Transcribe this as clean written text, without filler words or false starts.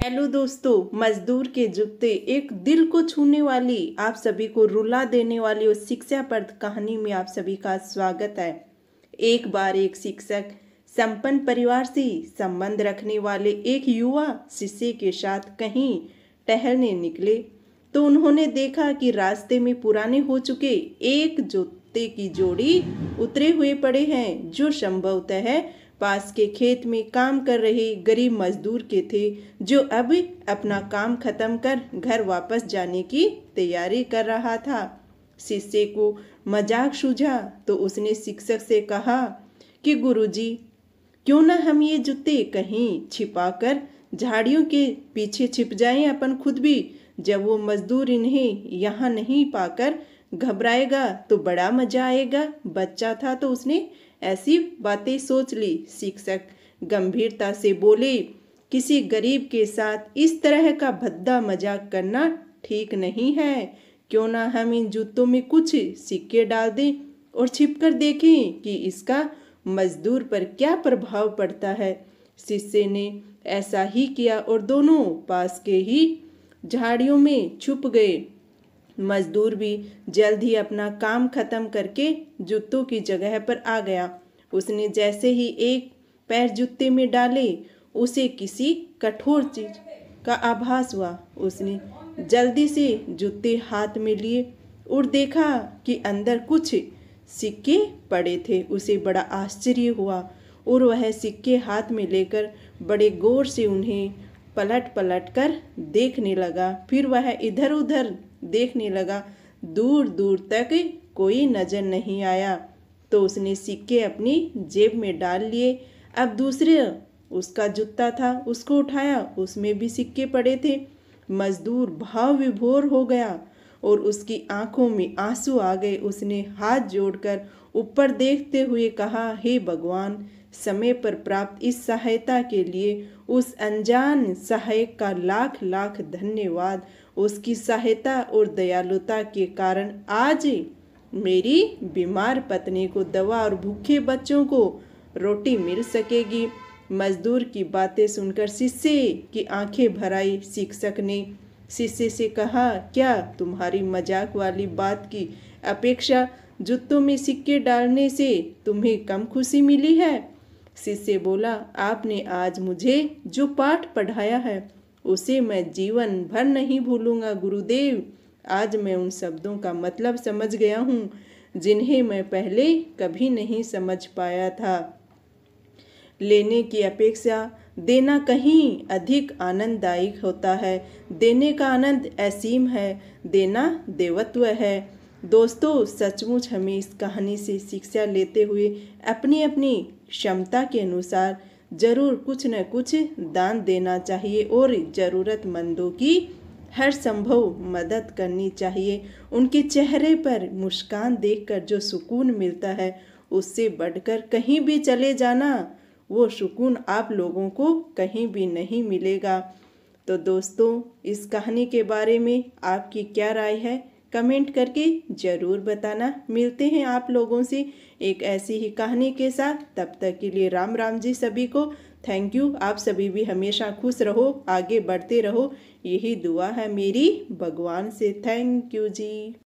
Hello दोस्तों, मजदूर के जूते एक दिल को छूने वाली, आप सभी को रुला देने वाली और शिक्षाप्रद कहानी में आप सभी का स्वागत है। एक बार एक शिक्षक संपन्न परिवार से संबंध रखने वाले एक युवा शिष्य के साथ कहीं टहलने निकले तो उन्होंने देखा कि रास्ते में पुराने हो चुके एक जूते की जोड़ी उतरे हुए पड़े हैं, जो संभवतः है पास के खेत में काम कर रहे गरीब मजदूर के थे, जो अब अपना काम खत्म कर घर वापस जाने की तैयारी कर रहा था। शिष्य को मजाक सूझा तो उसने शिक्षक से कहा कि गुरुजी, क्यों ना हम ये जूते कहीं छिपाकर झाड़ियों के पीछे छिप जाएं अपन खुद भी। जब वो मजदूर इन्हें यहाँ नहीं पाकर घबराएगा तो बड़ा मजा आएगा। बच्चा था तो उसने ऐसी बातें सोच ली। शिक्षक गंभीरता से बोले, किसी गरीब के साथ इस तरह का भद्दा मजाक करना ठीक नहीं है। क्यों ना हम इन जूतों में कुछ सिक्के डाल दें और छिपकर देखें कि इसका मजदूर पर क्या प्रभाव पड़ता है। शिष्य ने ऐसा ही किया और दोनों पास के ही झाड़ियों में छुप गए। मजदूर भी जल्द ही अपना काम खत्म करके जूतों की जगह पर आ गया। उसने जैसे ही एक पैर जूते में डाले, उसे किसी कठोर चीज का आभास हुआ। उसने जल्दी से जूते हाथ में लिए और देखा कि अंदर कुछ सिक्के पड़े थे। उसे बड़ा आश्चर्य हुआ और वह सिक्के हाथ में लेकर बड़े गौर से उन्हें पलट पलट कर देखने लगा। फिर वह इधर उधर देखने लगा। दूर दूर तक कोई नजर नहीं आया तो उसने सिक्के अपनी जेब में डाल लिए। अब दूसरे उसका जूता था, उसको उठाया, उसमें भी सिक्के पड़े थे। मजदूर भाव विभोर हो गया और उसकी आंखों में आंसू आ गए। उसने हाथ जोड़कर ऊपर देखते हुए कहा, हे भगवान, समय पर प्राप्त इस सहायता के लिए उस अनजान सहायक का लाख लाख धन्यवाद। उसकी सहायता और दयालुता के कारण आज मेरी बीमार पत्नी को दवा और भूखे बच्चों को रोटी मिल सकेगी। मजदूर की बातें सुनकर शिष्य की आंखें भर आई। शिक्षक ने शिष्य से कहा, क्या तुम्हारी मजाक वाली बात की अपेक्षा जूतों में सिक्के डालने से तुम्हें कम खुशी मिली है? शिष्य बोला, आपने आज मुझे जो पाठ पढ़ाया है उसे मैं जीवन भर नहीं भूलूंगा गुरुदेव। आज मैं उन शब्दों का मतलब समझ गया हूँ जिन्हें मैं पहले कभी नहीं समझ पाया था। लेने की अपेक्षा देना कहीं अधिक आनंददायी होता है। देने का आनंद असीम है, देना देवत्व है। दोस्तों, सचमुच हमें इस कहानी से शिक्षा लेते हुए अपनी अपनी क्षमता के अनुसार जरूर कुछ न कुछ दान देना चाहिए और ज़रूरतमंदों की हर संभव मदद करनी चाहिए। उनके चेहरे पर मुस्कान देखकर जो सुकून मिलता है, उससे बढ़कर कहीं भी चले जाना, वो सुकून आप लोगों को कहीं भी नहीं मिलेगा। तो दोस्तों, इस कहानी के बारे में आपकी क्या राय है, कमेंट करके ज़रूर बताना। मिलते हैं आप लोगों से एक ऐसी ही कहानी के साथ। तब तक के लिए राम राम जी सभी को। Thank you. आप सभी भी हमेशा खुश रहो, आगे बढ़ते रहो, यही दुआ है मेरी भगवान से। Thank you ji.